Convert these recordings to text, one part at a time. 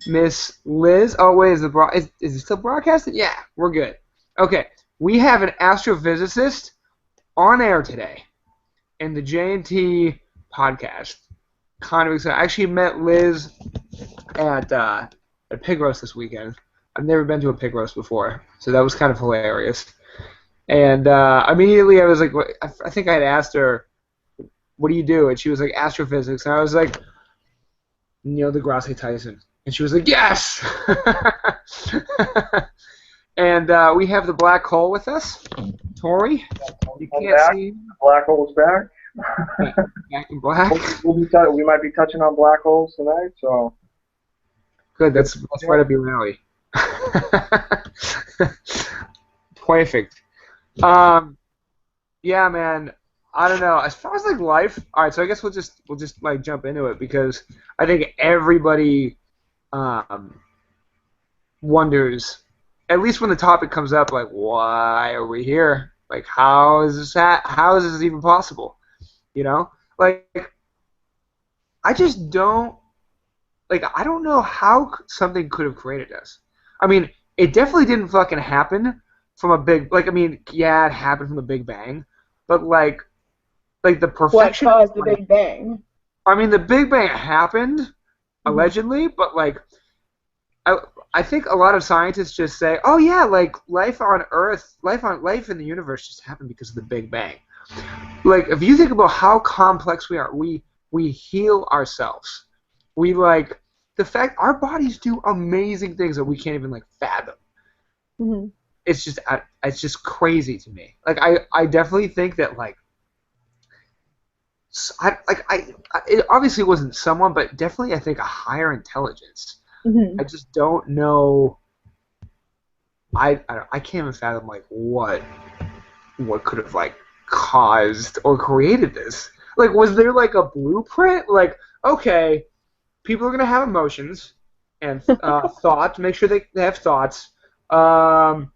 Miss Liz. Oh wait, is it still broadcasting? Yeah, we're good. Okay, we have an astrophysicist on air today in the J&T podcast. Kind of excited. I actually met Liz at pig roast this weekend. I've never been to a pig roast before, so that was kind of hilarious. And immediately I was like, I think I had asked her, "What do you do?" And she was like, "Astrophysics." And I was like, "Neil deGrasse Tyson." And she was like, "Yes!" And we have the black hole with us, Tori. You I'm can't back. see The black hole's back. back in black. We might be touching on black holes tonight, so Good. good. That's right up your alley. Perfect. Um, yeah, man. I don't know. As far as like life, all right. So I guess we'll just like jump into it because I think everybody um, wonders, at least when the topic comes up, like why are we here? Like how is this how is this even possible? You know, like I just don't like I don't know how something could have created us. I mean, it definitely didn't fucking happen from a big like I mean, yeah, it happened from the Big Bang, but like the What perfection of caused the life. Big Bang? I mean, the Big Bang happened Hmm. allegedly, but like I I think a lot of scientists just say, "Oh yeah, like life on Earth, life in the universe just happened because of the Big Bang." Like if you think about how complex we are, we heal ourselves. We like the fact our bodies do amazing things that we can't even like fathom. Hmm. It's just crazy to me. Like I definitely think that like it obviously wasn't someone, but definitely I think a higher intelligence. Hmm. I just don't know. I can't even fathom like what could have like caused or created this. Like, was there like a blueprint? Like, okay, people are gonna have emotions and thoughts. Make sure they have thoughts. Um,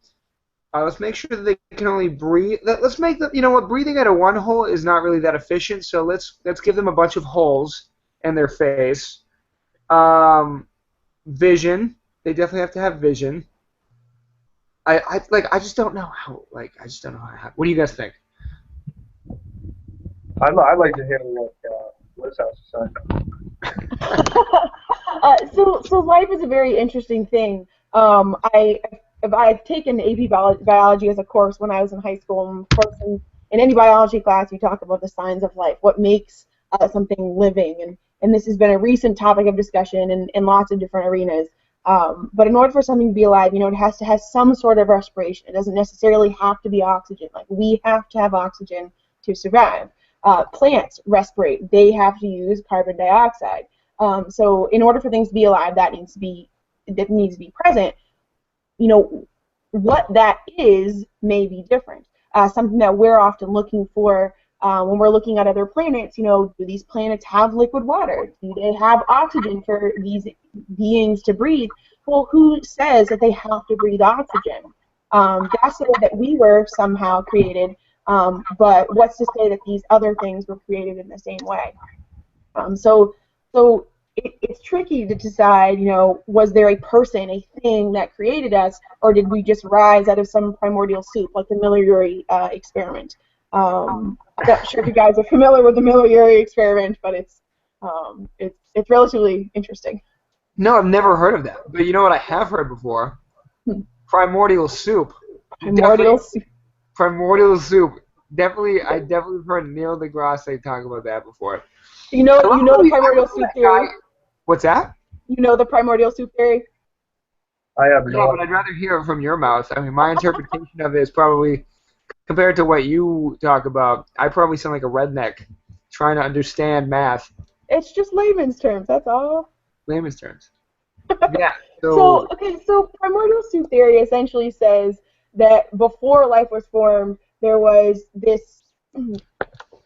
let's make sure that they can only breathe. Let's make the you know what breathing out of one hole is not really that efficient. So let's give them a bunch of holes in their face. Um, vision. They definitely have to have vision. I just don't know how I just don't know how. What do you guys think? I'd like to hear what Liz has to say. So life is a very interesting thing. I've taken AP biology as a course when I was in high school. And of course, in any biology class, you talk about the signs of life, what makes something living, and this has been a recent topic of discussion in lots of different arenas. But in order for something to be alive, it has to have some sort of respiration. It doesn't necessarily have to be oxygen. Like we have to have oxygen to survive. Plants respirate; they have to use carbon dioxide. So in order for things to be alive, that needs to be present. You know, what that is may be different. Something that we're often looking for when we're looking at other planets. Do these planets have liquid water? Do they have oxygen for these beings to breathe? Well, who says that they have to breathe oxygen? That's the way that we were somehow created. But what's to say that these other things were created in the same way? So it's tricky to decide, was there a person, a thing that created us, or did we just rise out of some primordial soup, like the Miller-Urey experiment? I'm not sure if you guys are familiar with the Miller-Urey experiment, but it's relatively interesting. No, I've never heard of that. But you know what I have heard before? Hmm. Primordial soup. Primordial Definitely soup. primordial soup. I definitely heard Neil deGrasse talk about that before. You know, I love you know how the I primordial love how soup that theory. guy. What's that? You know the primordial soup theory. I have Yeah, no. but I'd rather hear it from your mouth. I mean, my interpretation of it is probably compared to what you talk about. I probably sound like a redneck trying to understand math, It's just layman's terms. That's all. layman's terms. Yeah. So, So okay, so primordial soup theory essentially says that before life was formed, there was this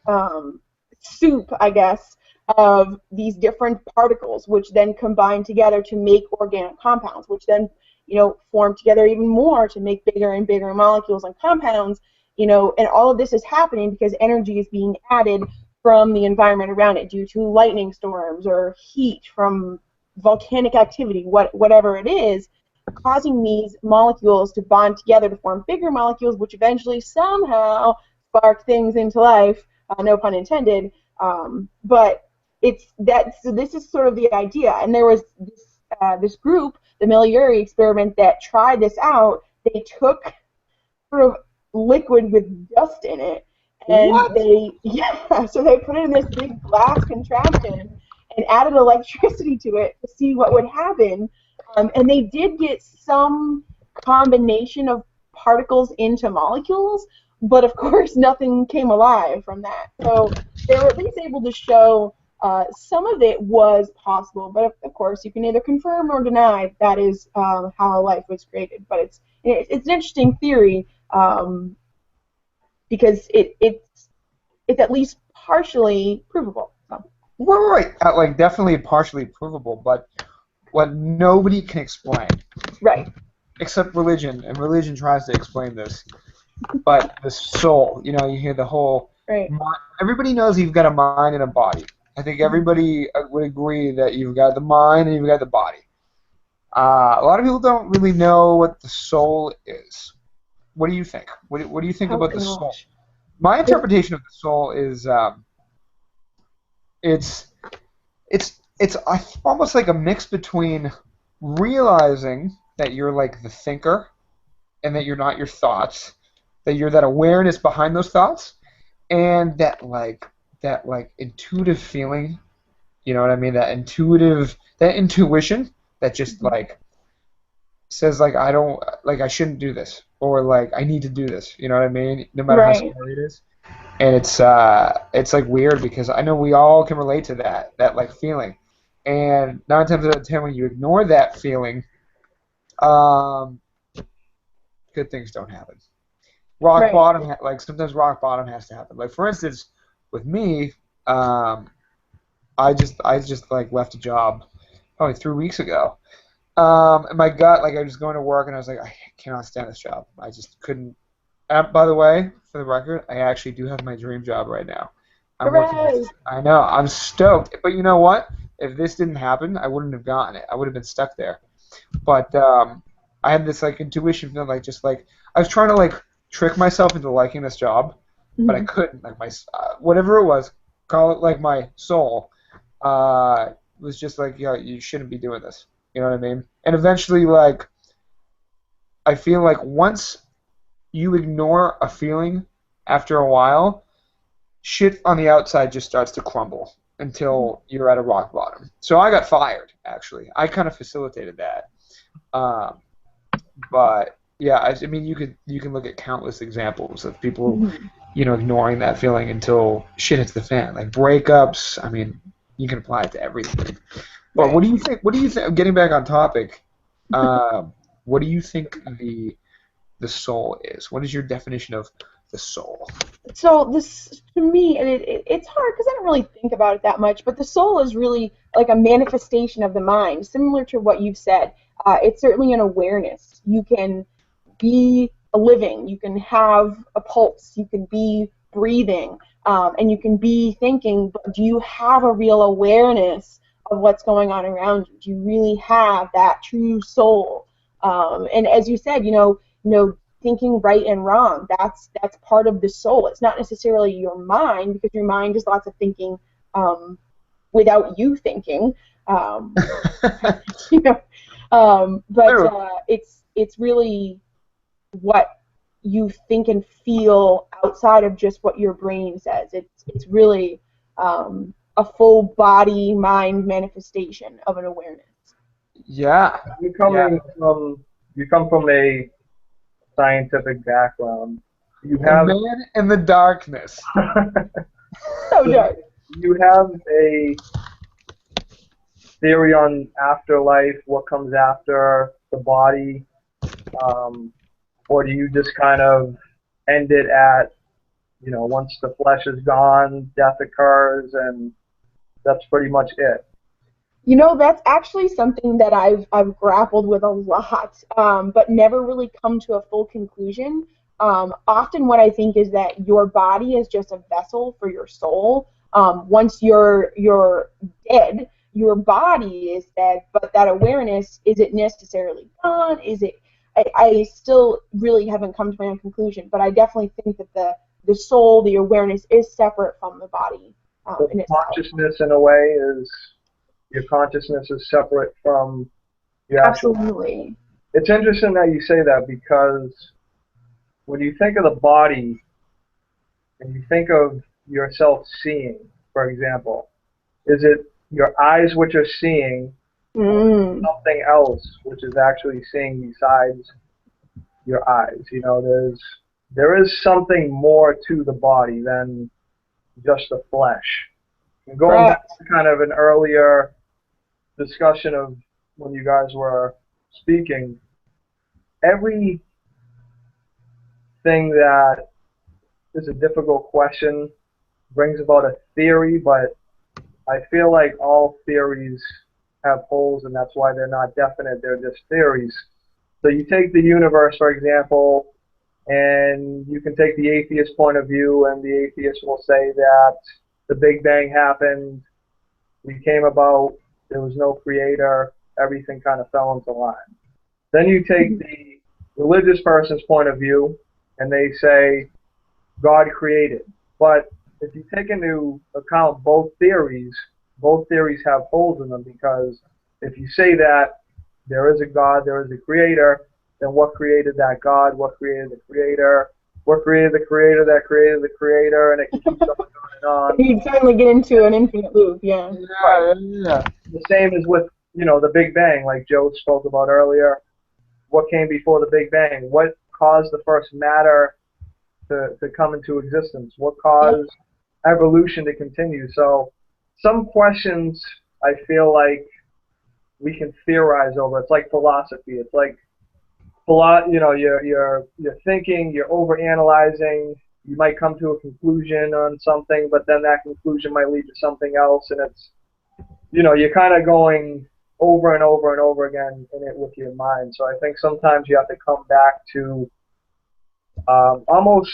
um, soup, I guess, of these different particles, which then combine together to make organic compounds, which then, form together even more to make bigger and bigger molecules and compounds, and all of this is happening because energy is being added from the environment around it due to lightning storms or heat from volcanic activity, whatever it is, causing these molecules to bond together to form bigger molecules, which eventually somehow spark things into life. No pun intended. But it's that. So this is sort of the idea. And there was this group, the Meliori experiment, that tried this out. They took sort of liquid with dust in it, and What? so they put it in this big glass contraption and added electricity to it to see what would happen. And they did get some combination of particles into molecules, but of course nothing came alive from that. So they were at least able to show some of it was possible, but of course you can neither confirm nor deny that is how life was created. But it's an interesting theory because it's at least partially provable. So. Right. Like definitely partially provable, but what nobody can explain. Right. Except religion, and religion tries to explain this. But the soul, you hear the whole. Right. Everybody knows you've got a mind and a body. I think everybody would agree that you've got the mind and you've got the body. A lot of people don't really know what the soul is. What do you think? What do you think about the soul? My interpretation of the soul is it's almost like a mix between realizing that you're like the thinker and that you're not your thoughts, that you're that awareness behind those thoughts, and that intuitive feeling, you know what I mean? That intuition that just like says like I shouldn't do this, or like I need to do this, you know what I mean? No matter how scary it is. And it's like weird because I know we all can relate to that like feeling. And 9 times out of 10 when you ignore that feeling, good things don't happen. Rock bottom, like sometimes rock bottom has to happen. Like for instance, with me, I just like left a job probably 3 weeks ago. And my gut, like I was going to work and I was like, I cannot stand this job. I just couldn't. By the way, for the record, I actually do have my dream job right now. I'm working. I know, I'm stoked. But you know what? If this didn't happen, I wouldn't have gotten it. I would have been stuck there. But I had this like intuition feeling, like just like I was trying to like trick myself into liking this job, but I couldn't. Like my whatever it was, call it like my soul, was just like, yeah, you shouldn't be doing this. You know what I mean? And eventually, like, I feel like once you ignore a feeling after a while, shit on the outside just starts to crumble until you're at a rock bottom. So I got fired, actually. I kind of facilitated that. But yeah, I mean, you can look at countless examples of people, ignoring that feeling until shit hits the fan. Like breakups. I mean, you can apply it to everything. But what do you think? What do you think? Getting back on topic, what do you think the soul is? What is your definition of the soul? So this, to me, and it's hard because I don't really think about it that much, but the soul is really like a manifestation of the mind, similar to what you've said. It's certainly an awareness. You can be living, you can have a pulse, you can be breathing, and you can be thinking, but do you have a real awareness of what's going on around you? Do you really have that true soul? And as you said, thinking right and wrong, that's part of the soul. It's not necessarily your mind, because your mind is lots of thinking without you thinking. But it's really what you think and feel outside of just what your brain says. It's really a full body mind manifestation of an awareness. Yeah. You come from a scientific background. You have a man in the darkness. So dark. You have a theory on afterlife, what comes after the body, or do you just kind of end it at, once the flesh is gone, death occurs, and that's pretty much it? That's actually something that I've grappled with a lot, but never really come to a full conclusion. Often what I think is that your body is just a vessel for your soul. Once you're dead, your body is dead, but that awareness, is it necessarily gone? Is it? I still really haven't come to my own conclusion, but I definitely think that the soul, the awareness, is separate from the body So in itself. consciousness, in a way, is your consciousness is separate from your actual. Absolutely. It's interesting that you say that, because when you think of the body and you think of yourself seeing, for example, is it your eyes which are seeing, or Mm. something else which is actually seeing besides your eyes? You know, there is something more to the body than just the flesh. And going back Correct. to kind of an earlier discussion of when you guys were speaking, everything that is a difficult question brings about a theory, but I feel like all theories have holes, and that's why they're not definite. They're just theories. So you take the universe, for example, and you can take the atheist point of view, and the atheist will say that the Big Bang happened, we came about, there was no creator, everything kind of fell into line. Then you take the religious person's point of view, and they say God created. But if you take into account both theories have holes in them, because if you say that there is a God, there is a creator, then what created that God? What created the creator? What created the creator that created the creator? And it can keep going on and on. You suddenly get into an infinite loop, yeah. Right. Yeah, yeah. The same is with, the Big Bang, like Joe spoke about earlier. What came before the Big Bang? What caused the first matter to come into existence? What caused evolution to continue? So some questions I feel like we can theorize over. It's like philosophy. It's like you're thinking, you're over analyzing. You might come to a conclusion on something, but then that conclusion might lead to something else, and it's you're kind of going over and over and over again in it with your mind. So I think sometimes you have to come back to almost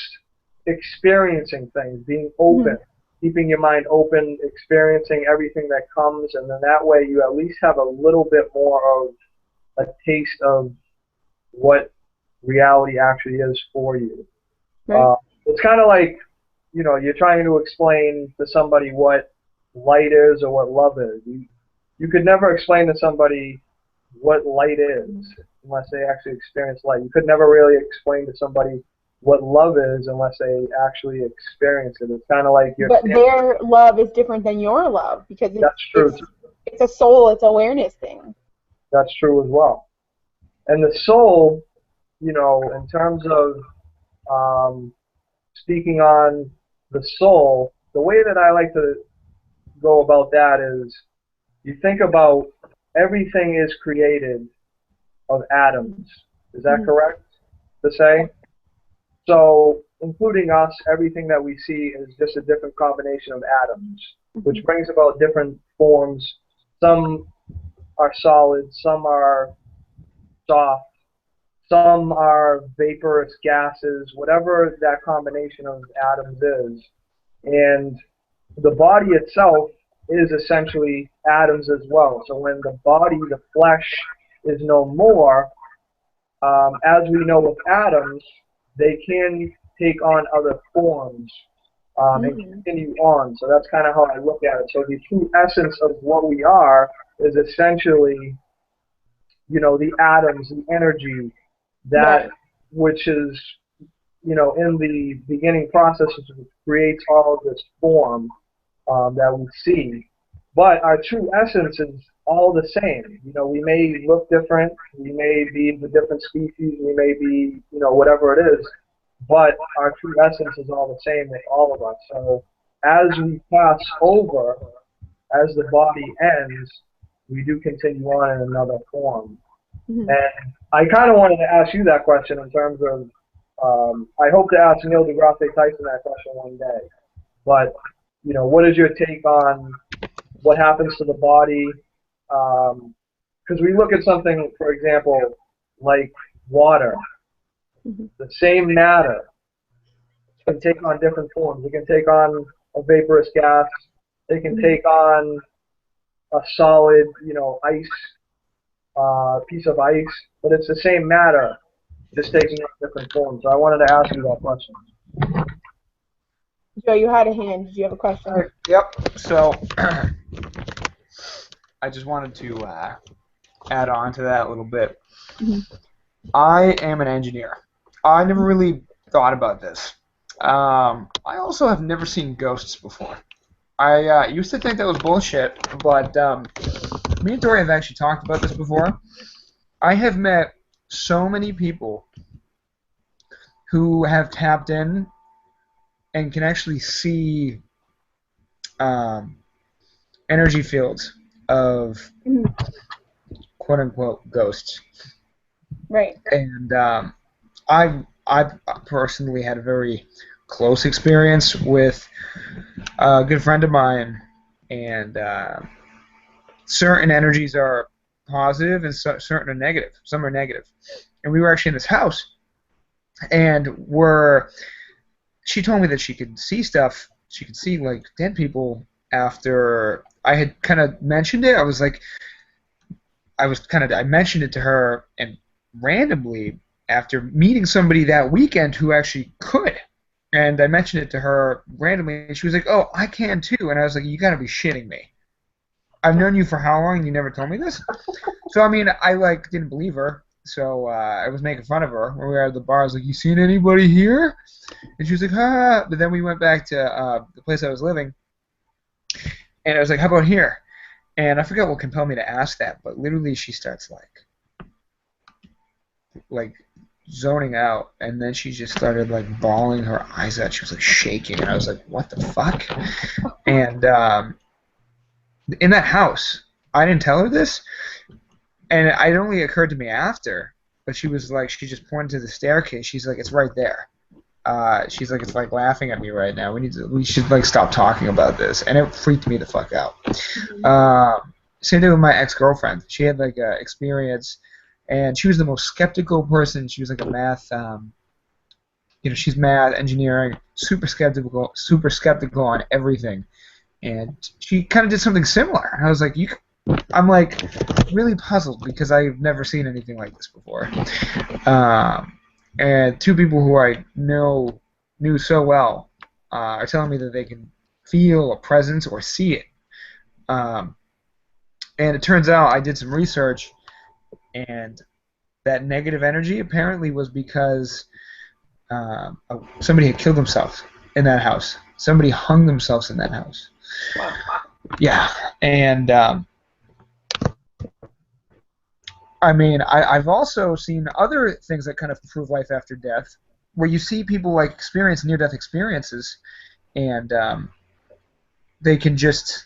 experiencing things, being open, keeping your mind open, experiencing everything that comes, and then that way you at least have a little bit more of a taste of what reality actually is for you. Right. It's kind of like, you're trying to explain to somebody what light is or what love is. You could never explain to somebody what light is unless they actually experience light. You could never really explain to somebody what love is unless they actually experience it. It's kind of like But their love is different than your love, because That's true. it's a soul, it's awareness thing. That's true as well. And the soul, in terms of speaking on the soul, the way that I like to go about that is, you think about everything is created of atoms. Is that correct to say? So, including us, everything that we see is just a different combination of atoms, which brings about different forms. Some are solid, some are soft, some are vaporous gases, whatever that combination of atoms is. And the body itself is essentially atoms as well. So when the body, the flesh, is no more, as we know with atoms, they can take on other forms and continue on. So that's kind of how I look at it. So the true essence of what we are is essentially, the atoms, the energy, that which is, in the beginning processes, creates all of this form that we see. But our true essence is all the same. We may look different, we may be the different species, we may be, whatever it is, but our true essence is all the same with all of us. So as we pass over, as the body ends, we do continue on in another form. And I kind of wanted to ask you that question in terms of, I hope to ask Neil deGrasse Tyson that question one day. But, what is your take on what happens to the body? Because we look at something, for example, like water. The same matter can take on different forms. It can take on a vaporous gas. It can take on a solid, ice piece of ice, but it's the same matter, just taking on different forms. So I wanted to ask you that question. Joe, you had a hand. Did you have a question? Yep. So I just wanted to add on to that a little bit. Mhm. I am an engineer. I never really thought about this. I also have never seen ghosts before. I used to think that was bullshit, but me and Tori have actually talked about this before. I have met so many people who have tapped in and can actually see um, energy fields of Mhm. quote unquote ghosts. Right. And I personally had a very close experience with a good friend of mine, and certain energies are positive and certain are negative. Some are negative. And we were actually in this house, and she told me that she could see stuff. She could see like dead people after I had kind of mentioned it. I mentioned it to her, and randomly after meeting somebody that weekend who actually could. And I mentioned it to her randomly, and she was like, "Oh, I can too." And I was like, "You gotta be shitting me. I've known you for how long and you never told me this?" So I mean, I like didn't believe her. So I was making fun of her when we were at the bar. I was like, "You seen anybody here?" And she was like, "Ah." But then we went back to the place I was living, and I was like, "How about here?" And I forgot what compelled me to ask that, but literally she starts like zoning out, and then she just started like bawling her eyes out. She was like shaking, and I was like, "What the fuck?" And in that house, I didn't tell her this, and it only occurred to me after. But she was like, she just pointed to the staircase. She's like, "It's right there." She's like, "It's like laughing at me right now. We should like stop talking about this," and it freaked me the fuck out. Same thing with my ex-girlfriend. She had like a experience, and she was the most skeptical person. She was like a math, she's math, engineering, super skeptical on everything. And she kind of did something similar. And I was like, I'm like really puzzled because I've never seen anything like this before. And two people who I knew so well are telling me that they can feel a presence or see it. Um, and it turns out I did some research, and that negative energy apparently was because somebody had killed themselves in that house. Somebody hung themselves in that house. Wow. Yeah, and I mean, I've also seen other things that kind of prove life after death, where you see people like experience near-death experiences, and they can just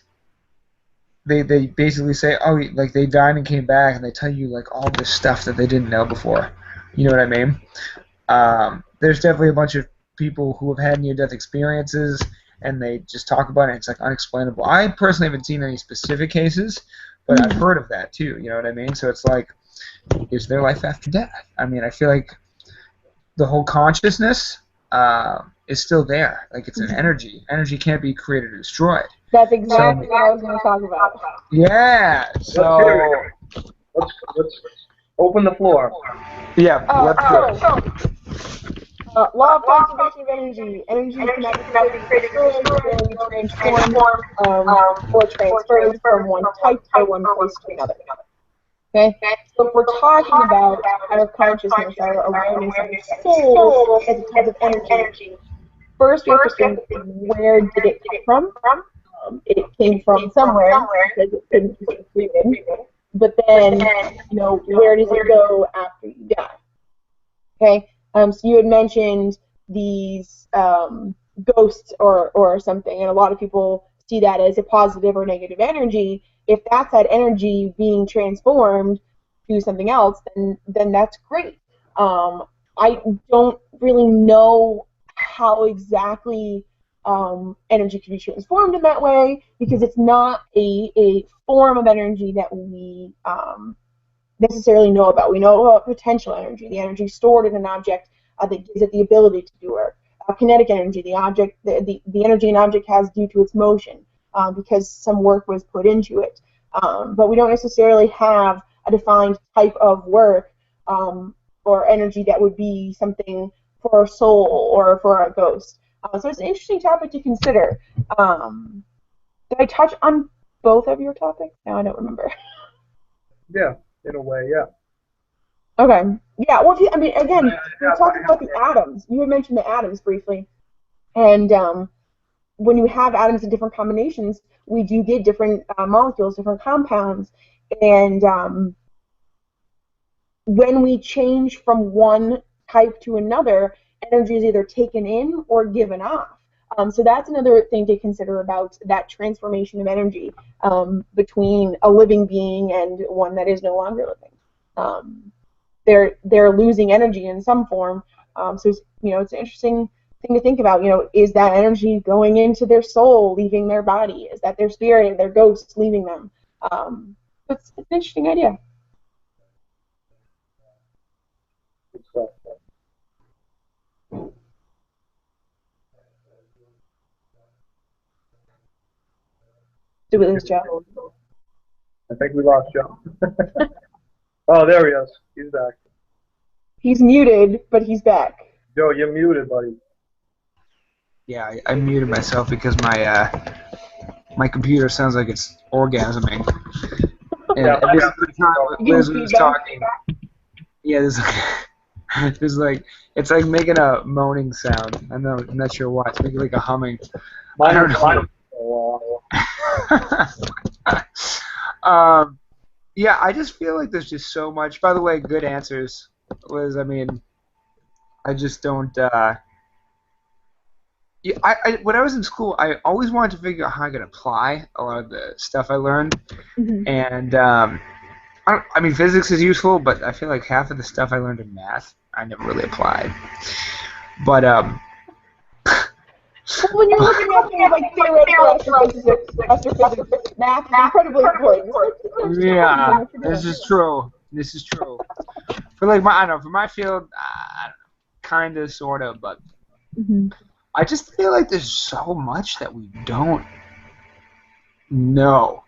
they basically say, oh, like they died and came back, and they tell you like all this stuff that they didn't know before. You know what I mean? There's definitely a bunch of people who have had near-death experiences, and they just talk about it. It's like unexplainable. I personally haven't seen any specific cases, but I've heard of that too. You know what I mean? So it's like, is there life after death? I mean, I feel like the whole consciousness is still there. Like it's an energy. Energy can't be created or destroyed. That's exactly what I was going to talk about. Yeah. So Let's open the floor. yeah, let's do it. Law of conservation of energy. Energy cannot be created or destroyed, it can only be transformed or transferred from one type or one place to another. Okay? So if we're talking about our consciousness, our awareness, our soul as a type of energy, first we have to think, where did it come from? It came from somewhere because it couldn't be created. But then, where does it go after you die? Okay? So you had mentioned these ghosts or something, and a lot of people see that as a positive or negative energy. If that's that energy being transformed to something else, then that's great. I don't really know how exactly energy can be transformed in that way, because it's not a form of energy that we necessarily know about. We know about potential energy, the energy stored in an object that gives it the ability to do work. Kinetic energy, the energy an object has due to its motion, because some work was put into it. but we don't necessarily have a defined type of work or energy that would be something for a soul or for a ghost. So it's an interesting topic to consider. Did I touch on both of your topics? Now I don't remember. Yeah, in a way, yeah. Okay. Yeah. Well, I mean, again, we're I talking about the atoms. You had mentioned the atoms briefly, and when you have atoms in different combinations, we do get different molecules, different compounds, and when we change from one type to another, energy is either taken in or given off. So that's another thing to consider about that transformation of energy between a living being and one that is no longer living. They're losing energy in some form. So it's an interesting thing to think about. Is that energy going into their soul, leaving their body? Is that their spirit, their ghosts leaving them? It's an interesting idea. Did we lose Joe? I think we lost Joe. Oh, there he is. He's back. He's muted, but he's back. Joe, you're muted, buddy. Yeah, I muted myself because my computer sounds like it's orgasming. And Yeah, every time Liz was talking, there's like it's like making a moaning sound. I'm not sure why. It's making like a humming. I don't know. Yeah, I just feel like there's just so much. By the way, good answers, Liz. I mean, I just don't. Yeah, when I was in school, I always wanted to figure out how I could apply a lot of the stuff I learned, and I mean, physics is useful, but I feel like half of the stuff I learned in math I never really applied. But well, when you're looking at things like theoretical astrophysics, math is incredibly important. Yeah, this is true. This is true. For like I don't know, for my field, kind of, sort of, but I just feel like there's so much that we don't know.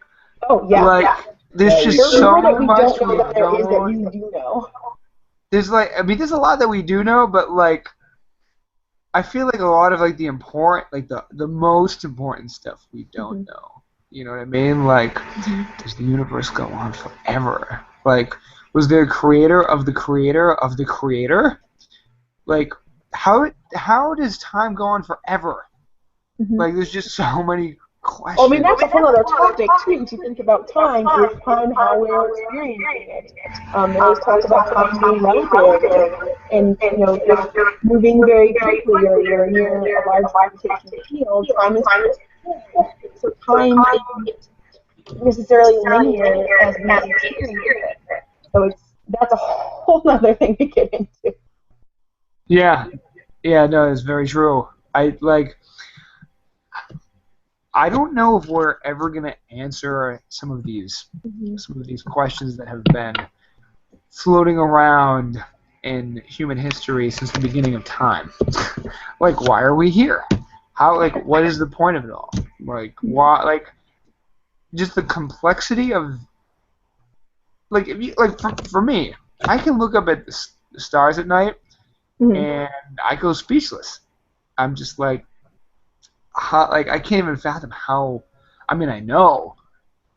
Oh yeah, like there's just there's so more that we much don't know we that there is that don't. you do know. There's there's a lot that we do know, but like I feel like a lot of like the important, like the most important stuff we don't know. You know what I mean? Like, does the universe go on forever? Like, was there a creator of the creator of the creator? Like, how does time go on forever? Like, there's just so many questions. Well, I mean, that's a whole other topic too. To think about time is time how we're experiencing it. They always talk about time being relative, and just moving very quickly, or you're near a large gravitational field. Time is so time isn't necessarily linear as we experience it. So that's a whole other thing to get into. Yeah, no, it's very true. I don't know if we're ever gonna answer some of these questions that have been floating around in human history since the beginning of time. Like, why are we here? How? Like, what is the point of it all? Like, why? Like, just the complexity of. Like, if you for me, I can look up at the stars at night, and I go speechless. I'm just like. I can't even fathom how. I mean, I know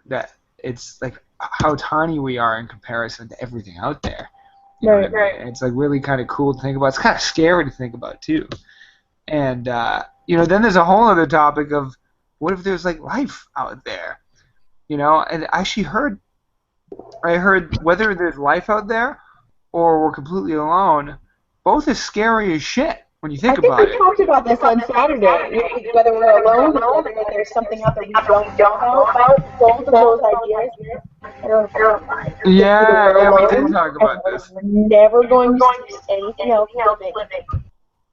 that it's like how tiny we are in comparison to everything out there. You know what I mean? It's like really kind of cool to think about. It's kind of scary to think about too. And then there's a whole other topic of what if there's like life out there? And I actually heard whether there's life out there or we're completely alone, both is scary as shit. When you think about it. I think we talked about this on Saturday, whether we're alone or whether there's something out there we don't know about. Both of those ideas are terrifying. Yeah, we did talk about this. We're never going to see anything else living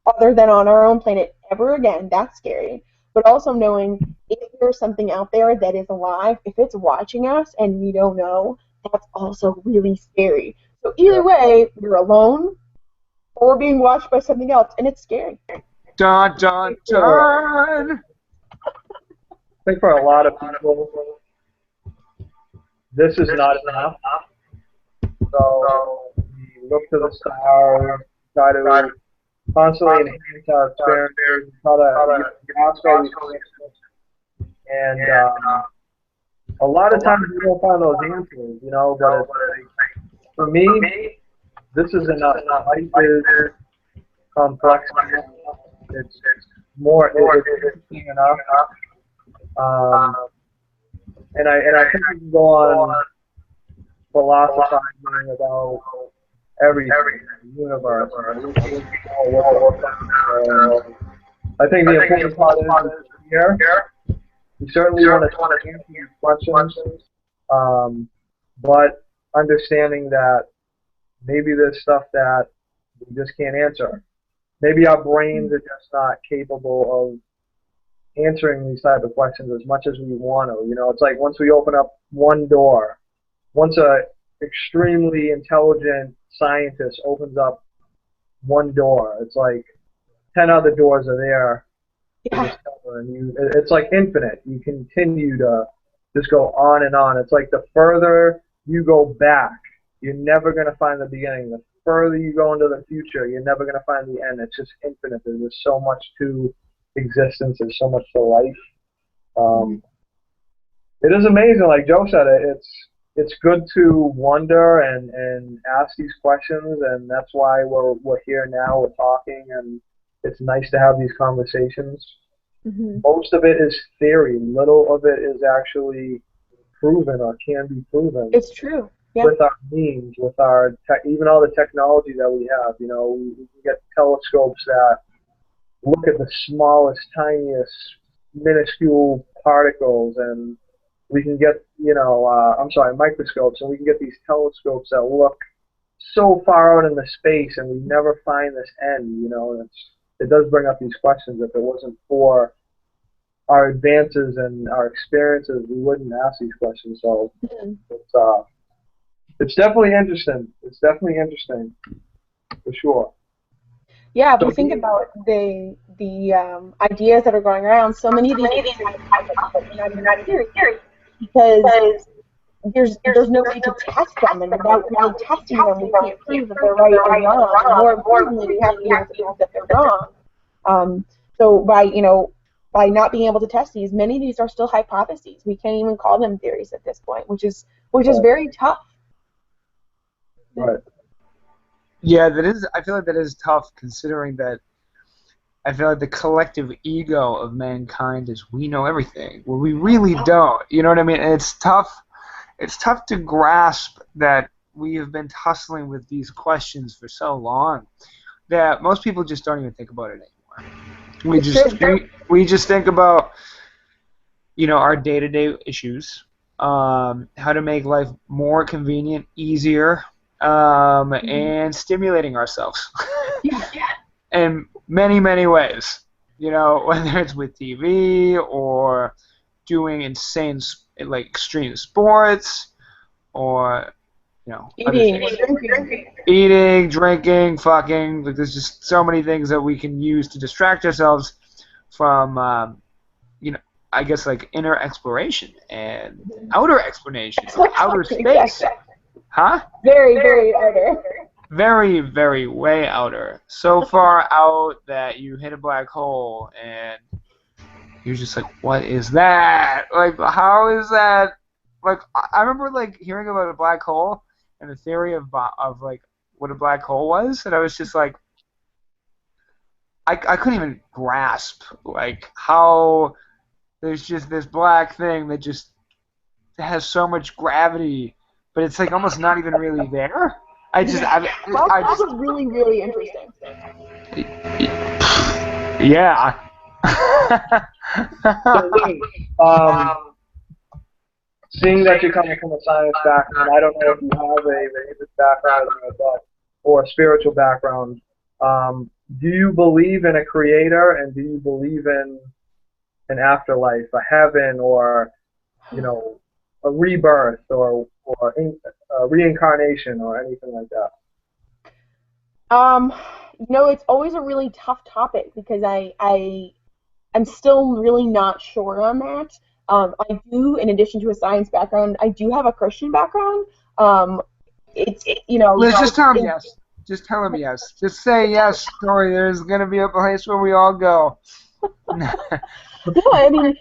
other than on our own planet ever again. That's scary. But also knowing if there's something out there that is alive, if it's watching us and we don't know, that's also really scary. So either way, we're alone, or we're being watched by something else, and it's scary. Dun, dun, dun. I think for a lot of people, this is not enough. So we look to the stars, try to constantly enhance our experiences, try to ask all these questions. And a lot of times we don't find those answers, you know, but it's like, for me, this is enough. Life is complex enough. It's it's interesting enough. Um, and I think we can go on philosophizing about everything, the universe, I think the important part is here. We certainly want to answer these questions, but understanding that maybe there's stuff that we just can't answer. Maybe our brains are just not capable of answering these type of questions as much as we want to. You know, it's like once we open up one door, once a extremely intelligent scientist opens up one door, it's like 10 other doors are there to discover, and it's like infinite. You continue to just go on and on. It's like the further you go back, you're never going to find the beginning. The further you go into the future, you're never going to find the end. It's just infinite. There's just so much to existence. There's so much to life. It is amazing, like Joe said. It's good to wonder and ask these questions, and that's why we're here now. We're talking, and it's nice to have these conversations. Most of it is theory. Little of it is actually proven or can be proven. It's true. Yeah. With our means, with our even all the technology that we have. You know, we can get telescopes that look at the smallest, tiniest, minuscule particles, and we can get, microscopes, and we can get these telescopes that look so far out into space, and we never find this end. You know, and it does bring up these questions. If it wasn't for our advances and our experiences, we wouldn't ask these questions. So it's definitely interesting. It's definitely interesting, for sure. Yeah, if we think about the ideas that are going around, so many of these are not theory, because there's no way to test them, and without really testing them, we can't prove that they're right or wrong. And more importantly, we have to be able to prove that they're wrong. So by not being able to test these, many of these are still hypotheses. We can't even call them theories at this point, which is very tough. Right. Yeah, that is. I feel like that is tough, considering that I feel like the collective ego of mankind is we know everything. Well, we really don't. You know what I mean? And it's tough. It's tough to grasp that we have been tussling with these questions for so long that most people just don't even think about it anymore. We just think about, our day-to-day issues, how to make life more convenient, easier, and stimulating ourselves in many, many ways. Whether it's with TV or doing insane, extreme sports, or eating, drinking, fucking. Like, there's just so many things that we can use to distract ourselves from, I guess, inner exploration and outer exploration, outer space. Huh? Very, very outer. Very, very way outer. So far out that you hit a black hole and you're just like, what is that? Like, how is that? Like, I remember hearing about a black hole and the theory of what a black hole was, and I was just like, I couldn't even grasp how there's just this black thing that just has so much gravity, but it's almost not even really there. That was really, really interesting. Yeah. Seeing that you're coming from a science background, I don't know if you have a religious background or a spiritual background. Do you believe in a creator, and do you believe in an afterlife, a heaven, or a rebirth, or a reincarnation, or anything like that? It's always a really tough topic because I'm still really not sure on that. I do, in addition to a science background, I do have a Christian background. Um, Liz, just tell him it, yes. Just tell him yes. Just say yes, Tori. There's gonna be a place where we all go. no, I mean, if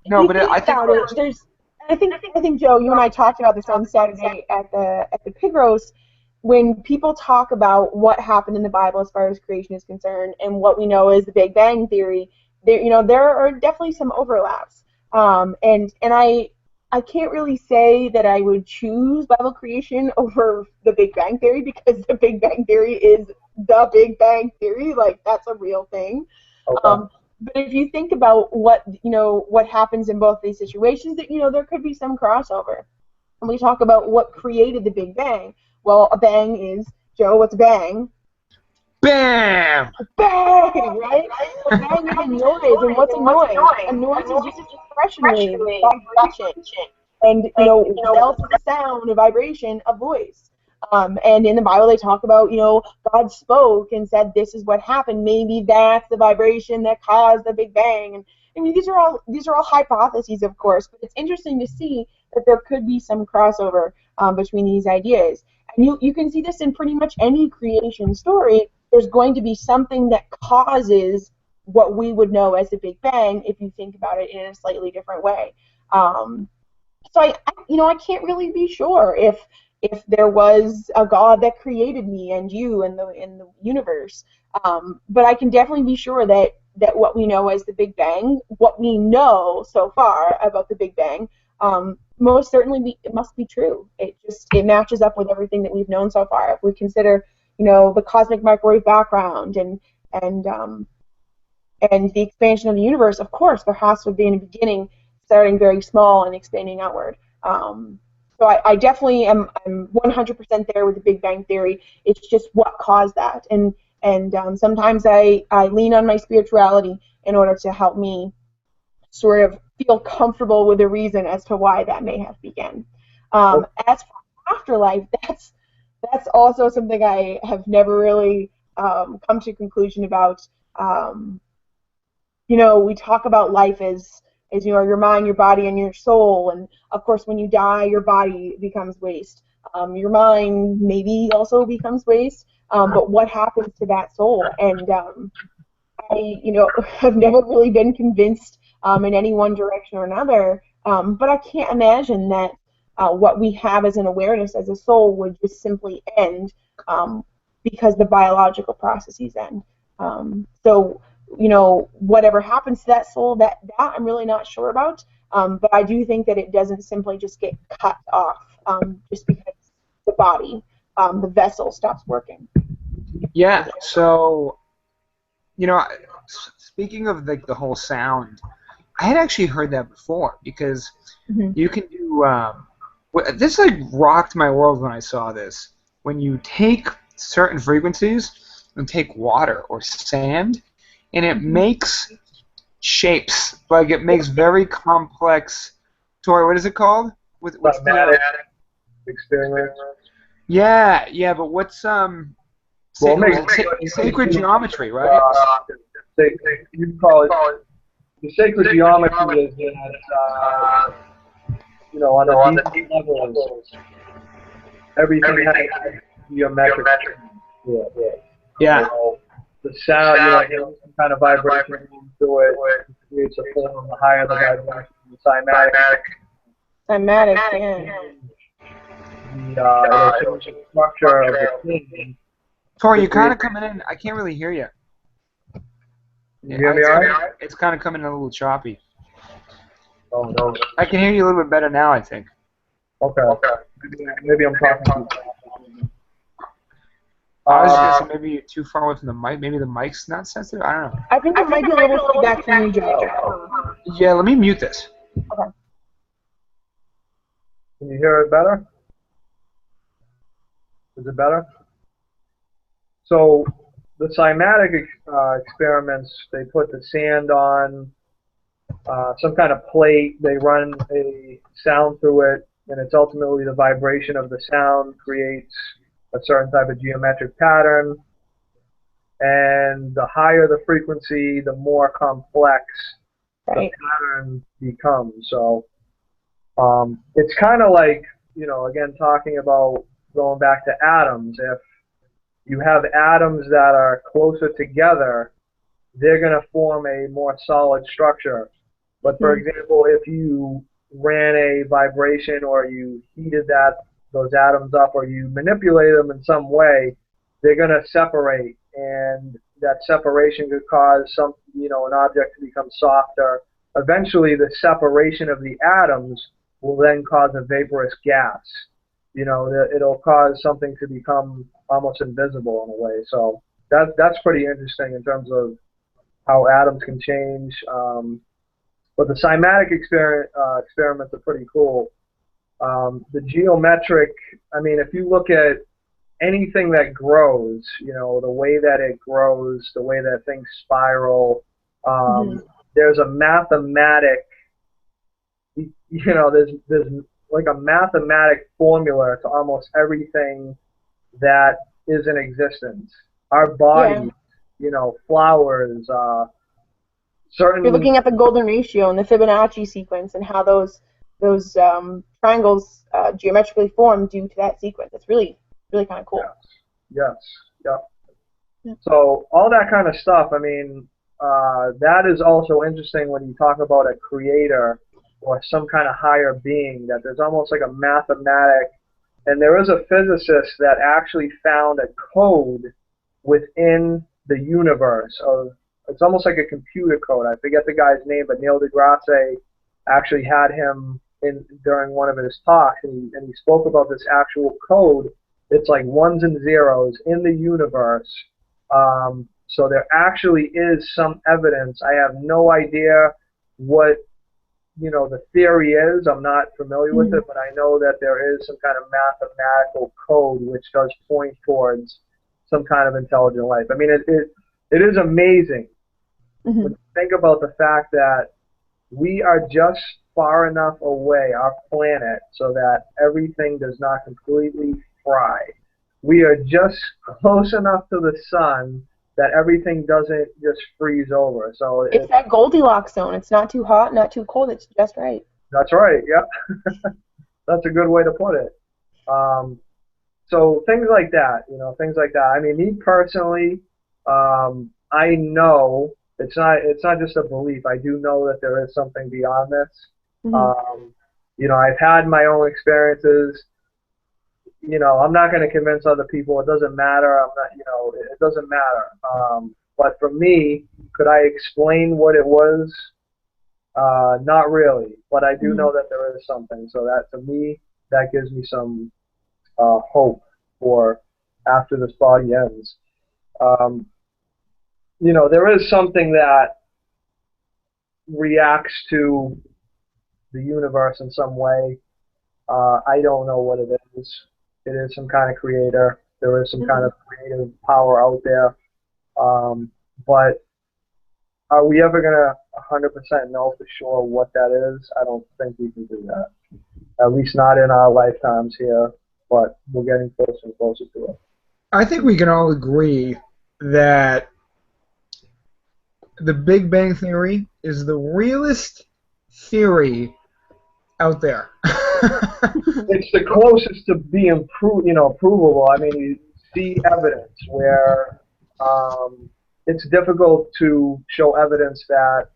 No, you but think I think about it, I think Joe, you and I talked about this on Saturday at the pig roast. When people talk about what happened in the Bible as far as creation is concerned and what we know is the Big Bang theory, there are definitely some overlaps. And I can't really say that I would choose Bible creation over the Big Bang theory because the Big Bang theory is the Big Bang theory, like that's a real thing. Okay. Um, but if you think about what happens in both these situations, that there could be some crossover. And we talk about what created the Big Bang. Well, a bang is, Joe, what's a bang? bam. Bang, right? A bang is a noise, and what's a noise? A noise is just an expression wave, vibration. And what else is a sound, a vibration, a voice? And in the Bible, they talk about God spoke and said this is what happened. Maybe that's the vibration that caused the Big Bang. And I mean, these are all hypotheses, of course, but it's interesting to see that there could be some crossover between these ideas. And you can see this in pretty much any creation story. There's going to be something that causes what we would know as the Big Bang if you think about it in a slightly different way. Um, so I can't really be sure if there was a God that created me and you and the universe. But I can definitely be sure that what we know as the Big Bang, what we know so far about the Big Bang, most certainly it must be true. It matches up with everything that we've known so far. If we consider the cosmic microwave background and um, and the expansion of the universe, of course, there has to be in a beginning, starting very small and expanding outward. So I definitely I'm 100% there with the Big Bang Theory. It's just what caused that, and sometimes I lean on my spirituality in order to help me sort of feel comfortable with the reason as to why that may have begun. As for afterlife, that's also something I have never really come to a conclusion about. Um, we talk about life as your mind, your body, and your soul. And of course, when you die, your body becomes waste. Your mind maybe also becomes waste. But what happens to that soul? And have never really been convinced in any one direction or another. But I can't imagine that what we have as an awareness as a soul would just simply end because the biological processes end. So whatever happens to that soul, that I'm really not sure about. But I do think that it doesn't simply just get cut off just because the body, the vessel stops working. Yeah. So, speaking of the whole sound, I had actually heard that before because you can do. This rocked my world when I saw this. When you take certain frequencies and take water or sand, and it makes shapes. Like it makes very complex. Tori, what is it called? What's the experience? Yeah, but what's sacred geometry, right? You call it the sacred geometry is that on the deep levels, everything has geometric. Yeah. The sound, some kind of vibration into it creates a form. The higher the vibration, the cymatic. Cymatic, yeah. The structure of the thing. Tori, you're kind of coming in. I can't really hear you. You hear me all right? It's kind of coming in a little choppy. Oh, no. I can hear you a little bit better now, I think. Okay. Maybe I'm talking too fast. I was just maybe you're too far away from the mic. Maybe the mic's not sensitive. I don't know. I think there might be a little feedback from you, Joe. Yeah, let me mute this. Okay. Can you hear it better? Is it better? So the cymatic experiments, they put the sand on some kind of plate. They run a sound through it, and it's ultimately the vibration of the sound creates a certain type of geometric pattern. And the higher the frequency, the more complex the Right. pattern becomes. So it's kind of like, again, talking about going back to atoms. If you have atoms that are closer together, they're going to form a more solid structure. But for Mhm. example, if you ran a vibration or you heated those atoms up or you manipulate them in some way, they're going to separate, and that separation could cause an object to become softer. Eventually, the separation of the atoms will then cause a vaporous gas. It'll cause something to become almost invisible in a way. So that's pretty interesting in terms of how atoms can change. But the cymatic experiments are pretty cool. The geometric, I mean, if you look at anything that grows, the way that it grows, the way that things spiral, Mhm. there's a mathematic, there's like a mathematic formula to almost everything that is in existence. Our Yeah. bodies, flowers, You're certain. looking at the golden ratio and the Fibonacci sequence and how those triangles geometrically form due to that sequence. It's really kind of cool. Yes, yes, yeah. Yeah. So all that kind of stuff. I mean, that is also interesting when you talk about a creator or some kind of higher being. That there's almost like a mathematic, and there is a physicist that actually found a code within the universe of. It's almost like a computer code. I forget the guy's name, but Neil deGrasse actually had him in during one of his talks, and he spoke about this actual code. It's like ones and zeros in the universe. So there actually is some evidence. I have no idea what the theory is. I'm not familiar with Mhm. it, but I know that there is some kind of mathematical code which does point towards some kind of intelligent life. I mean, it is amazing when Mhm. you think about the fact that we are just far enough away, our planet, so that everything does not completely fry. We are just close enough to the sun that everything doesn't just freeze over. So It's that Goldilocks zone. It's not too hot, not too cold. It's just right. that's right. Yeah, that's a good way to put it. Um, so things like that, things like that. I mean, me personally, I know it's not just a belief. I do know that there is something beyond this. Mhm. Um, I've had my own experiences. I'm not going to convince other people. It doesn't matter. I'm not, it doesn't matter. But for me, could I explain what it was? Not really, but I do Mhm. know that there is something. So that to me, that gives me some hope for after this body ends. Um, there is something that reacts to the universe in some way. I don't know what it is. It is some kind of creator. There is some kind Mhm. of creative power out there. But are we ever going to 100% know for sure what that is? I don't think we can do that. At least not in our lifetimes here, but we're getting closer and closer to it. I think we can all agree that the Big Bang Theory is the realest theory out there. It's the closest to being provable. I mean, you see evidence where it's difficult to show evidence that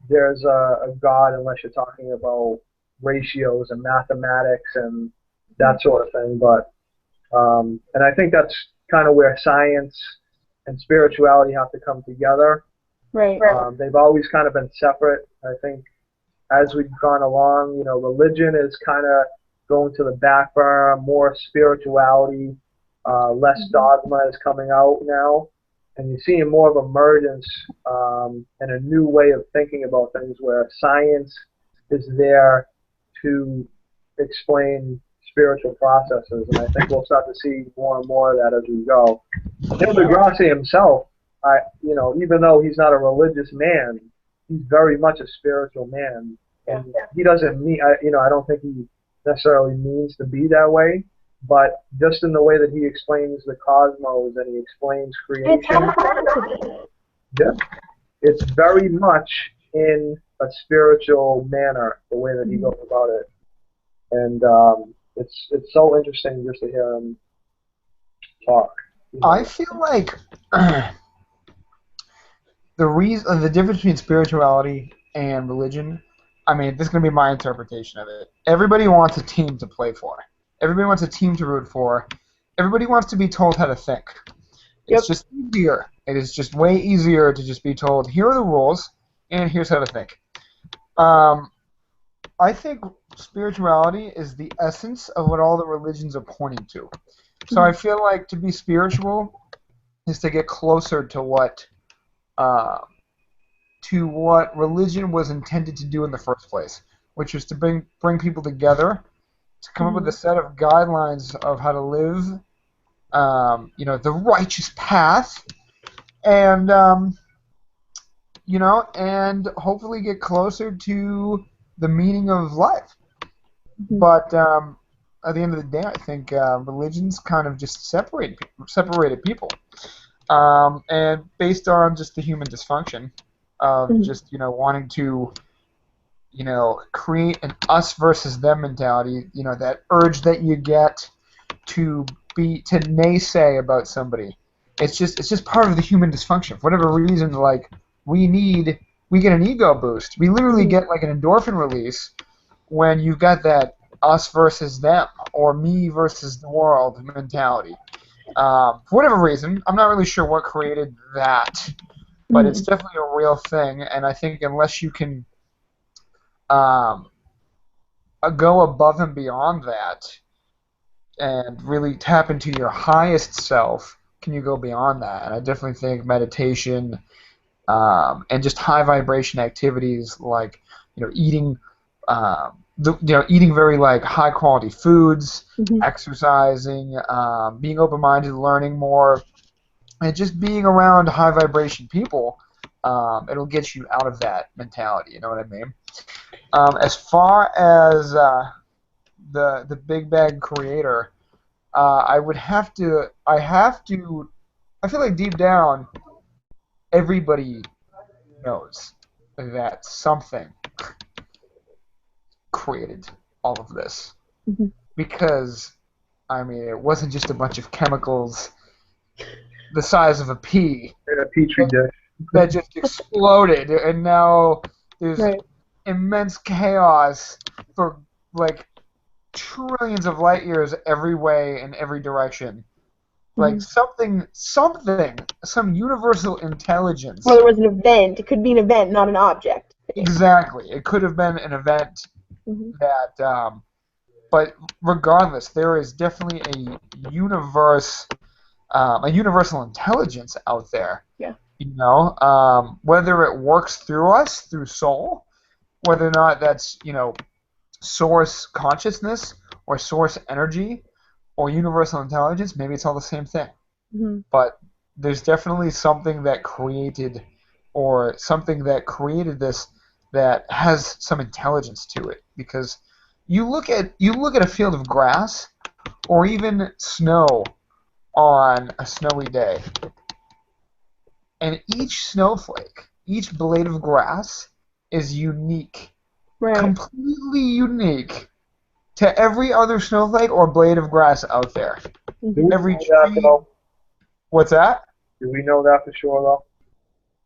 there's a God unless you're talking about ratios and mathematics and that sort of thing. But and I think that's kind of where science and spirituality have to come together. Right. They've always kind of been separate. I think as we've gone along, religion is kind of going to the back burner, more spirituality, less Mhm. dogma is coming out now, and you're seeing more of emergence and a new way of thinking about things where science is there to explain spiritual processes, and I think we'll start to see more and more of that as we go. Neil deGrasse himself, even though he's not a religious man, he's very much a spiritual man, Yeah. and he doesn't mean, I don't think he necessarily means to be that way, but just in the way that he explains the cosmos and he explains And it's how creation, it's meant to be. yeah, it's very much in a spiritual manner, the way that he goes about it. And it's so interesting just to hear him talk. I feel like the difference between spirituality and religion, I mean, this is going to be my interpretation of it. Everybody wants a team to play for. Everybody wants a team to root for. Everybody wants to be told how to think. It's just easier. It is just way easier to just be told, here are the rules, and here's how to think. I think spirituality is the essence of what all the religions are pointing to. So I feel like to be spiritual is to get closer to what religion was intended to do in the first place, which was to bring people together, to come up with a set of guidelines of how to live, the righteous path, and and hopefully get closer to the meaning of life. But at the end of the day, I think religions kind of just separated people, and based on just the human dysfunction of just wanting to create an us versus them mentality. That urge that you get to naysay about somebody. It's just part of the human dysfunction. For whatever reason, like we get an ego boost. We literally get like an endorphin release when you've got that us versus them or me versus the world mentality. For whatever reason, I'm not really sure what created that, but it's definitely a real thing. And I think unless you can go above and beyond that and really tap into your highest self, can you go beyond that? And I definitely think meditation and just high vibration activities like eating eating very like high quality foods, exercising, being open minded, learning more, and just being around high vibration people, it'll get you out of that mentality. You know what I mean? As far as the Big Bang Creator, I feel like deep down, everybody knows that something created all of this. Because, I mean, it wasn't just a bunch of chemicals the size of a pea. A petri dish. That just exploded, and now there's immense chaos for like trillions of light years every way in every direction. Like some universal intelligence. Well, there was an event. It could be an event, not an object. Exactly. It could have been an event that, but regardless, there is definitely a universal intelligence out there. Yeah. Whether it works through us, through soul, whether or not that's, source consciousness or source energy or universal intelligence, maybe it's all the same thing. But there's definitely something that created this that has some intelligence to it. Because you look at a field of grass or even snow on a snowy day, and each snowflake, each blade of grass is unique, completely unique to every other snowflake or blade of grass out there. Every tree. What's that? Do we know that for sure, though?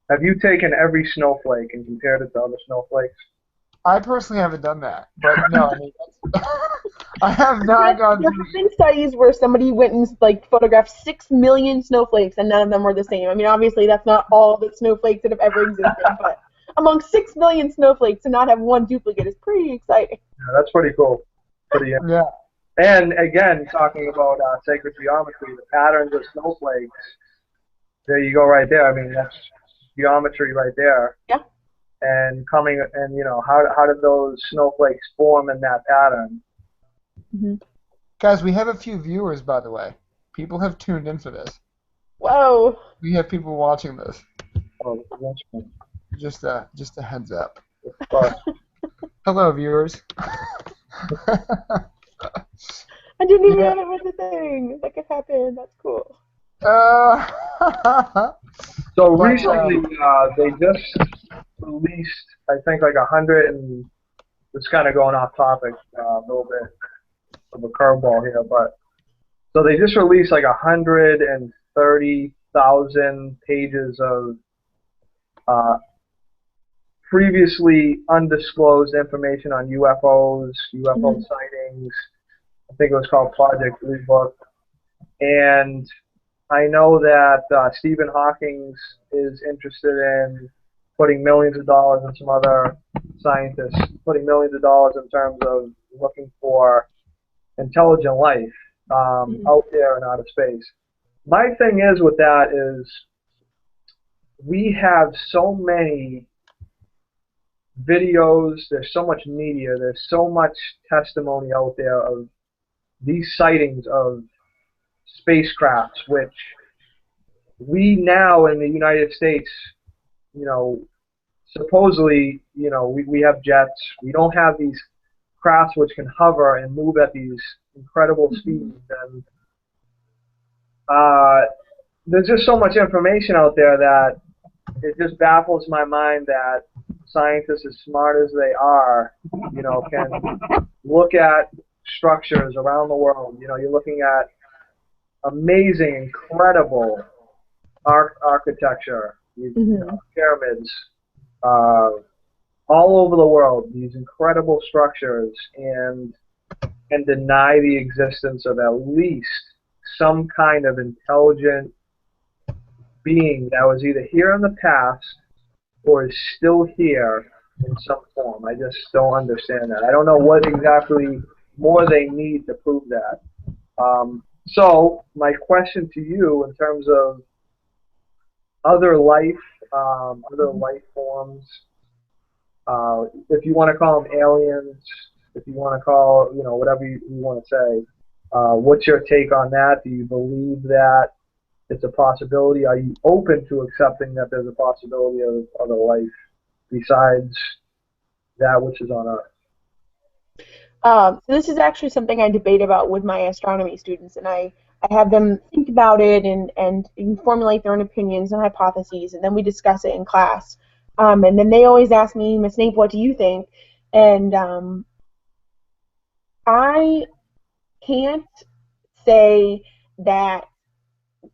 Have you taken every snowflake and compared it to other snowflakes? I personally haven't done that, but no, I mean, I have not gone through. There have been studies where somebody went and photographed 6 million snowflakes, and none of them were the same. I mean, obviously, that's not all the snowflakes that have ever existed, but among 6 million snowflakes, to not have one duplicate is pretty exciting. Yeah, that's pretty cool. Yeah. And again, talking about sacred geometry, the patterns of snowflakes. There you go, right there. I mean, that's geometry right there. Yeah. And how did those snowflakes form in that pattern? Guys, we have a few viewers, by the way. People have tuned in for this. Whoa. We have people watching this. Oh, that's cool. Just a heads up. Hello, viewers. I didn't even know that was a thing. That could happen. That's cool. So recently, they just released, I think, like 100, and it's kind of going off topic a little bit of a curveball here, but so they just released like 130,000 pages of previously undisclosed information on UFOs, UFO sightings. I think it was called Project Blue Book. And I know that Stephen Hawking is interested in putting millions of dollars, and some other scientists putting millions of dollars in terms of looking for intelligent life out there in outer space. My thing is with that is we have so many videos, there's so much media, there's so much testimony out there of these sightings of spacecrafts, which we now in the United States, you know, supposedly, you know, we have jets. We don't have these crafts which can hover and move at these incredible speeds. And there's just so much information out there that it just baffles my mind that scientists, as smart as they are, you know, can look at structures around the world. You know, you're looking at amazing, incredible architecture, you know, pyramids, all over the world, these incredible structures, and deny the existence of at least some kind of intelligent being that was either here in the past or is still here in some form. I just don't understand that. I don't know what exactly more they need to prove that. So my question to you, in terms of other life forms, if you want to call them aliens, if you want to call, you know, whatever you want to say, what's your take on that? Do you believe that it's a possibility? Are you open to accepting that there's a possibility of other life besides that which is on Earth? So this is actually something I debate about with my astronomy students, and I have them think about it and formulate their own opinions and hypotheses, and then we discuss it in class. And then they always ask me, Miss Nape, what do you think? And I can't say that,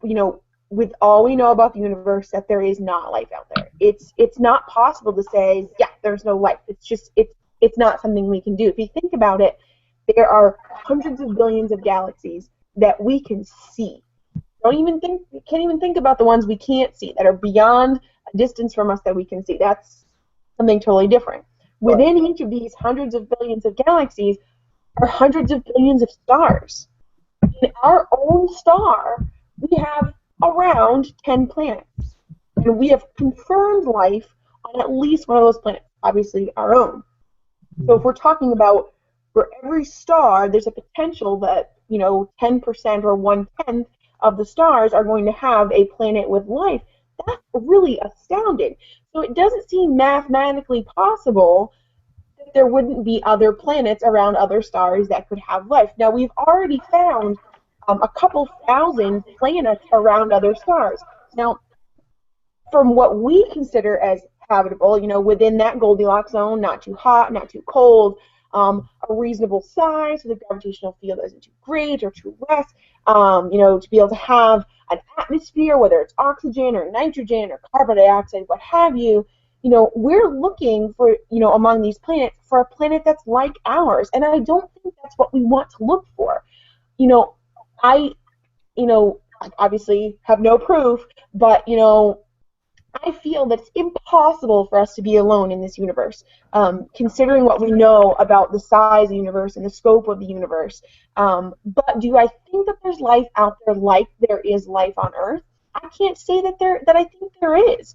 you know, with all we know about the universe, that there is not life out there. It's not possible to say, yeah, there's no life. It's not something we can do. If you think about it, there are hundreds of billions of galaxies that we can see. Can't even think about the ones we can't see, that are beyond a distance from us that we can see. That's something totally different. Within each of these hundreds of billions of galaxies are hundreds of billions of stars. In our own star, we have around 10 planets. And we have confirmed life on at least one of those planets, obviously our own. So if we're talking about for every star, there's a potential that, you know, 10% or 1/10 of the stars are going to have a planet with life. That's really astounding. So it doesn't seem mathematically possible that there wouldn't be other planets around other stars that could have life. Now, we've already found a couple thousand planets around other stars. Now, from what we consider as habitable, you know, within that Goldilocks zone, not too hot, not too cold, a reasonable size, so the gravitational field isn't too great or too less, you know, to be able to have an atmosphere, whether it's oxygen or nitrogen or carbon dioxide, what have you, you know, we're looking for, you know, among these planets, for a planet that's like ours, and I don't think that's what we want to look for. You know, I obviously have no proof, but, you know, I feel that it's impossible for us to be alone in this universe, considering what we know about the size of the universe and the scope of the universe. But do I think that there's life out there like there is life on Earth? I can't say that I think there is.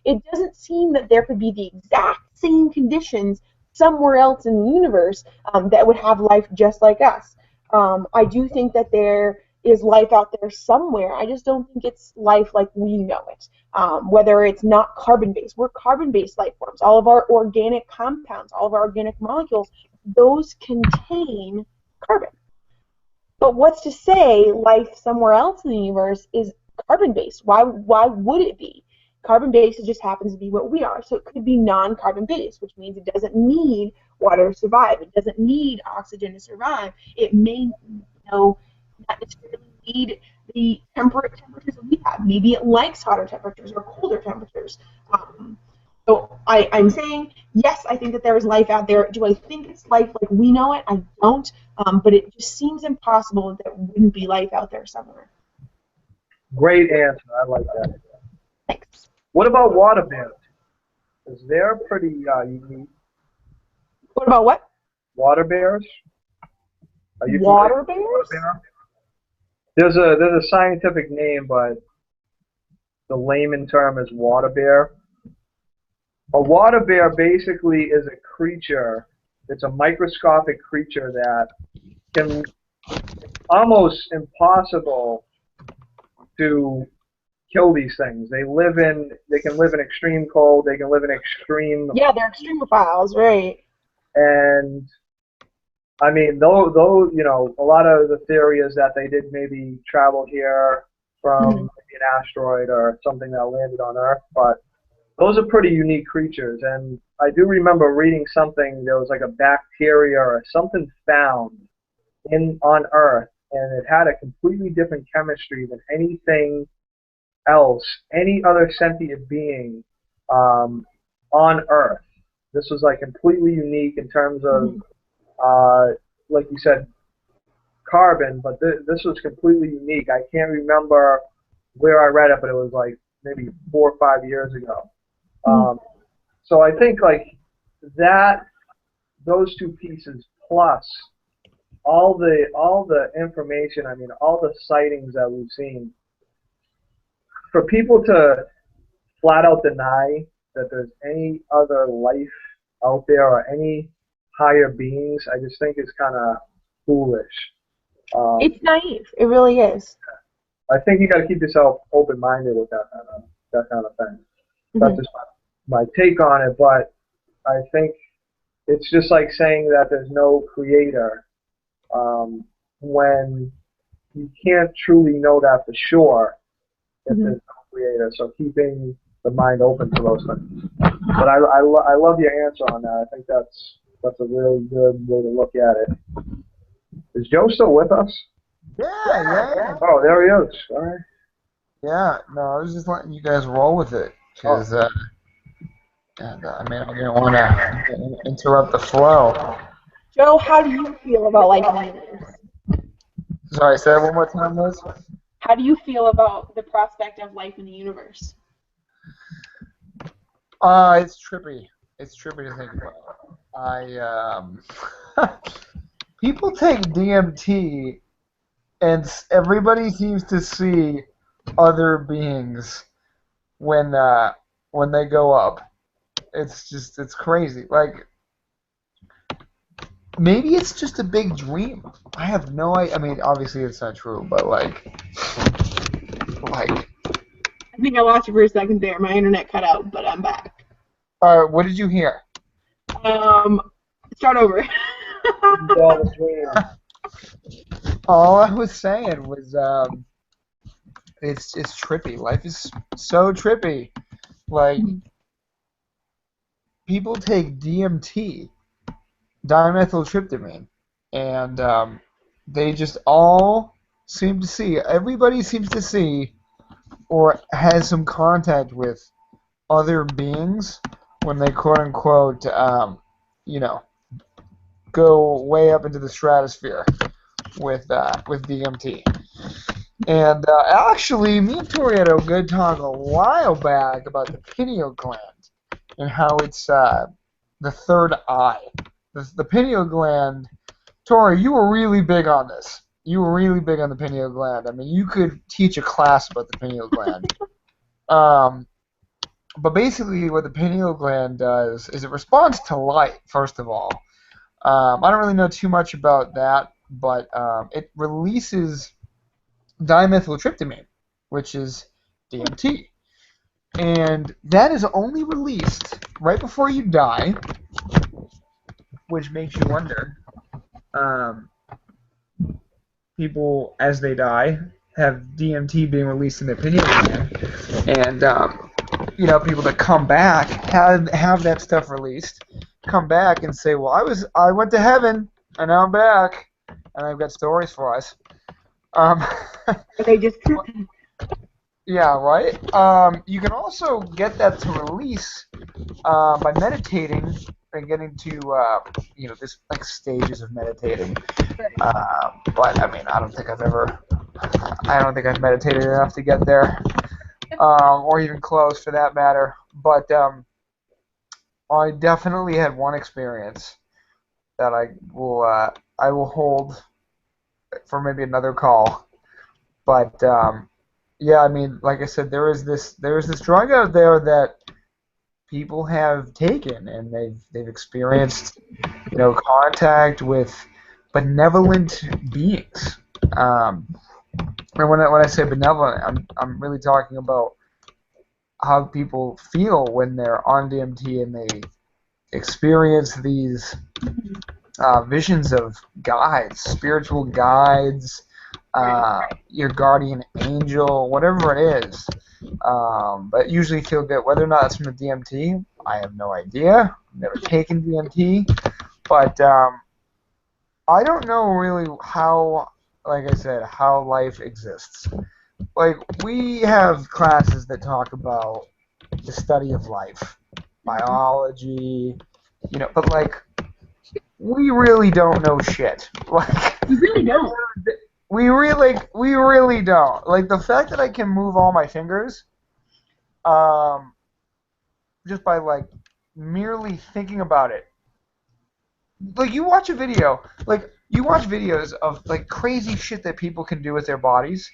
It doesn't seem that there could be the exact same conditions somewhere else in the universe that would have life just like us. I do think that there is life out there somewhere. I just don't think it's life like we know it. Whether it's not carbon-based. We're carbon-based life forms. All of our organic compounds, all of our organic molecules, those contain carbon. But what's to say life somewhere else in the universe is carbon-based? Why would it be? Carbon-based just happens to be what we are. So it could be non-carbon based, which means it doesn't need water to survive. It doesn't need oxygen to survive. It may, not necessarily need the temperate temperatures that we have. Maybe it likes hotter temperatures or colder temperatures. So I'm saying, yes, I think that there is life out there. Do I think it's life like we know it? I don't. But it just seems impossible that there wouldn't be life out there somewhere. Great answer. I like that. Thanks. What about water bears? Because they're pretty unique. What about what? Water bears? Are you Water familiar with bears? water bear? There's a scientific name, but the layman term is water bear. A water bear basically is a creature. It's a microscopic creature that can almost impossible to kill these things. They can live in extreme cold. They can live in extreme. Yeah, they're extremophiles, right? And I mean, though a lot of the theory is that they did maybe travel here from maybe an asteroid or something that landed on Earth, but those are pretty unique creatures. And I do remember reading something. There was like a bacteria or something found on Earth, and it had a completely different chemistry than anything else, any other sentient being on Earth. This was like completely unique in terms of, like you said, carbon, but this was completely unique. I can't remember where I read it, but it was like maybe 4 or 5 years ago. So I think like those two pieces plus all the information, I mean, all the sightings that we've seen, for people to flat out deny that there's any other life out there or any higher beings, I just think is kind of foolish. It's naive. It really is. I think you got to keep yourself open-minded with that kind of thing. That's just my take on it, but I think it's just like saying that there's no creator when you can't truly know that for sure if there's no creator. So keeping the mind open to those things. But I love your answer on that. I think that's a really good way to look at it. Is Joe still with us? Yeah. Oh, there he is. All right. Yeah, no, I was just letting you guys roll with it, because I didn't want to interrupt the flow. Joe, how do you feel about life in the universe? Sorry, say that one more time, Liz. How do you feel about the prospect of life in the universe? It's trippy. It's trippy to think about. People take DMT, and everybody seems to see other beings when they go up. It's crazy. Like, maybe it's just a big dream. I have no idea. I mean, obviously it's not true, but like. I think I lost you for a second there. My internet cut out, but I'm back. What did you hear? Start over. All I was saying was, it's trippy. Life is so trippy. Like, people take DMT, dimethyltryptamine, and they just all seem to see, everybody seems to see or has some contact with other beings when they quote-unquote, go way up into the stratosphere with DMT. And actually, me and Tori had a good talk a while back about the pineal gland and how it's the third eye. The pineal gland, Tori, you were really big on this. You were really big on the pineal gland. I mean, you could teach a class about the pineal gland. But basically what the pineal gland does is it responds to light, first of all. I don't really know too much about that, but it releases dimethyltryptamine, which is DMT. And that is only released right before you die, which makes you wonder. People, as they die, have DMT being released in their pineal gland. And, people that come back have that stuff released, come back and say, well, I went to heaven and now I'm back, and I've got stories for us. Um, They just yeah, right. You can also get that to release by meditating and getting to this like stages of meditating. But I mean, I don't think I've meditated enough to get there, or even close for that matter. But I definitely had one experience that I will hold for maybe another call. But yeah, I mean, like I said, there is this drug out there that people have taken, and they've experienced contact with benevolent beings. And when I say benevolent, I'm really talking about how people feel when they're on DMT and they experience these visions of guides, spiritual guides, your guardian angel, whatever it is. But usually feel good. Whether or not it's from the DMT, I have no idea. I've never taken DMT. But I don't know really how, like I said, how life exists. Like, we have classes that talk about the study of life, biology, but like, we really don't know shit. Like, you really don't. we really don't. Like, the fact that I can move all my fingers, just by like merely thinking about it. Like, you watch videos of like crazy shit that people can do with their bodies,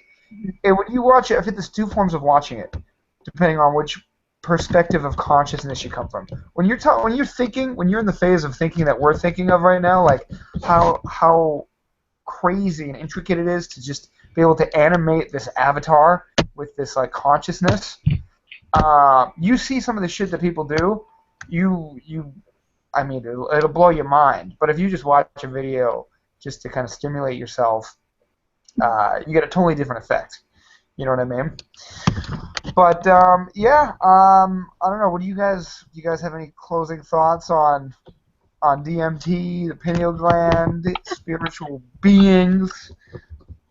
and when you watch it, I think there's two forms of watching it, depending on which perspective of consciousness you come from. When you're in the phase of thinking that we're thinking of right now, like how crazy and intricate it is to just be able to animate this avatar with this like consciousness. You see some of the shit that people do, I mean, it'll blow your mind. But if you just watch a video just to kind of stimulate yourself, you get a totally different effect. You know what I mean? But yeah, I don't know. What do you guys have any closing thoughts on DMT, the pineal gland, spiritual beings,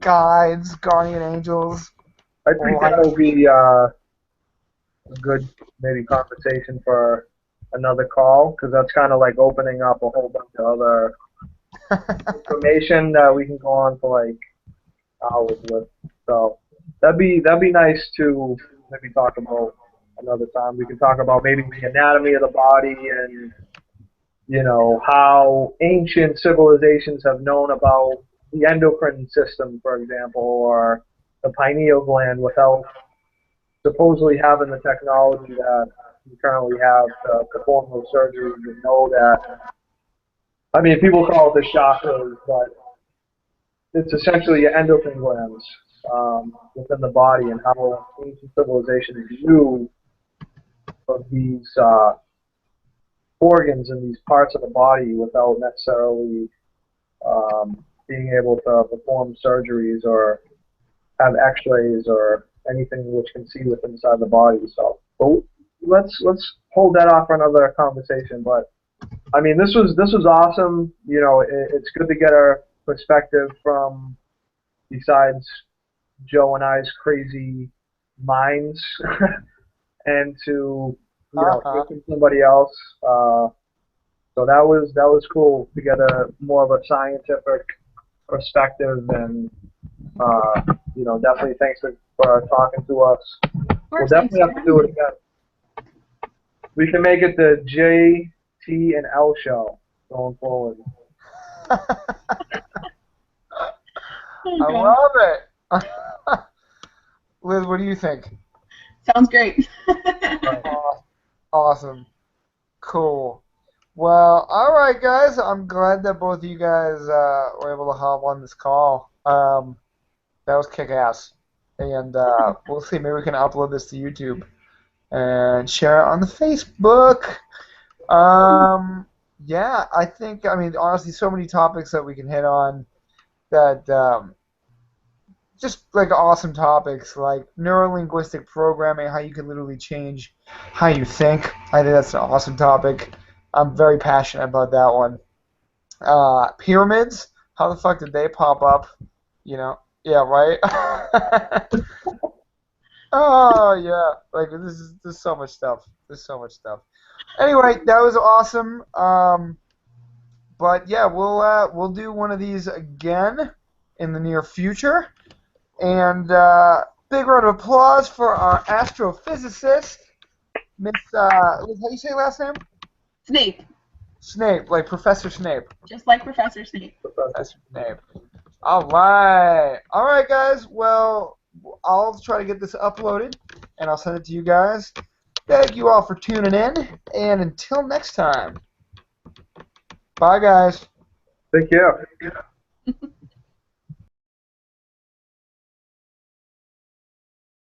guides, guardian angels? I think that'll be a good maybe conversation for another call, because that's kind of like opening up a whole bunch of other information that we can go on for like hours with. So that'd be nice to maybe talk about another time. We can talk about maybe the anatomy of the body and how ancient civilizations have known about the endocrine system, for example, or the pineal gland without supposedly having the technology that we currently have to perform those surgeries and know that. I mean, people call it the chakras, but it's essentially your endocrine glands within the body, and how ancient civilizations knew of these organs and these parts of the body without necessarily being able to perform surgeries or have x-rays or anything which can see within inside the body. So but let's hold that off for another conversation. But I mean, this was awesome. It's good to get our perspective from, besides Joe and I's crazy minds, and to hear from somebody else. So that was cool to get a more of a scientific perspective, and definitely thanks for talking to us. We'll definitely have to do it again. We can make it the J, T, and L show going forward. I love it. Liz, what do you think? Sounds great. Awesome. Cool. Well, all right, guys. I'm glad that both of you guys were able to hop on this call. That was kick-ass. And we'll see. Maybe we can upload this to YouTube and share it on the Facebook. Yeah, I mean, honestly, so many topics that we can hit on that, just like awesome topics like neurolinguistic programming, how you can literally change how you think. I think that's an awesome topic. I'm very passionate about that one. Pyramids, how the fuck did they pop up? You know, yeah, right. Oh yeah, like there's so much stuff. There's so much stuff. Anyway, that was awesome. But yeah, we'll do one of these again in the near future. And big round of applause for our astrophysicist, Miss how do you say your last name? Snape, Snape, like Professor Snape. just like Professor Snape. Professor Snape. All right, guys. Well, I'll try to get this uploaded, and I'll send it to you guys. Thank you all for tuning in, and until next time. Bye, guys. Take care.